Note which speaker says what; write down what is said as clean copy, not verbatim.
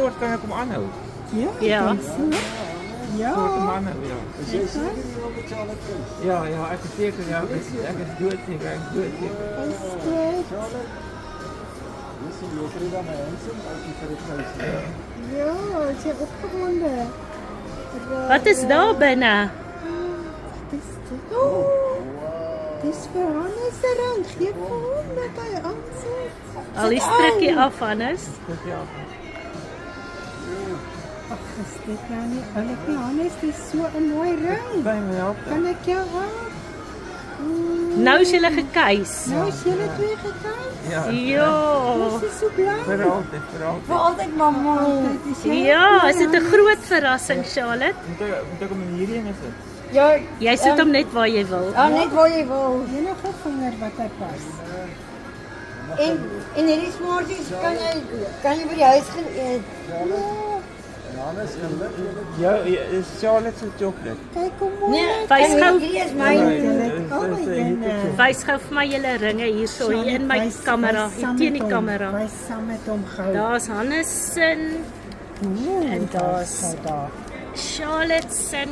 Speaker 1: soort kan ek hom aanhou.
Speaker 2: Ja,
Speaker 3: Ja.
Speaker 2: ek dink so. Ja.
Speaker 1: Soort hom aanhou, ja.
Speaker 4: Is jy seker jy wil met Charlotte Prince?
Speaker 1: Ja, ja, ek is seker, ja, ek is doodseker, ek is doodseker.
Speaker 2: Is dit?
Speaker 4: Charlotte? Dis die Frida Hansen uit die Verenigde State.
Speaker 2: Ja, ek is opgewonde.
Speaker 3: Wat is daar binne?
Speaker 2: Wat is dit? Oh, dis vir Hannes se ring. Geef vir hom dat hy aansit.
Speaker 3: Al die strikkie af, Hannes.
Speaker 1: Dit ja.
Speaker 2: Ag, is dit nou nie oulik nie, Hannes? Dis so 'n mooi ring.
Speaker 1: By my help.
Speaker 2: Kan ek jou help?
Speaker 3: Nou is julle gekuis.
Speaker 2: Nou is julle twee gekyk.
Speaker 1: Ja,
Speaker 3: Ja.
Speaker 2: Ons is so bly.
Speaker 1: vir altyd, vir altyd.
Speaker 5: Vir altyd mamma.
Speaker 2: Dit is jou
Speaker 3: Ja, is
Speaker 2: bly,
Speaker 3: dit 'n groot verrassing, Charlotte?
Speaker 1: Moet ek hom in hierdie een sit?
Speaker 5: Ja,
Speaker 3: Jy sit hom net waar jy wil.
Speaker 5: net waar jy wil.
Speaker 2: enige vinger wat hy pas.
Speaker 5: En hierdie smarties kan jy by die huis gaan eet.
Speaker 4: Johannes, geluk julle.
Speaker 1: Ja, is Charlotte se chocolate.
Speaker 2: Kyk hoe mooi.
Speaker 5: Nee,
Speaker 3: Wys gou.
Speaker 5: hierdie is
Speaker 2: Ja,
Speaker 5: myne.
Speaker 3: Wys gou vir my julle ringe hierso hier in my kamera, hier teen die kamera.
Speaker 2: Wys saam met hom gou.
Speaker 3: Daar's Hannes se
Speaker 2: Oeh,
Speaker 3: en daar's
Speaker 2: daar.
Speaker 3: Charlotte se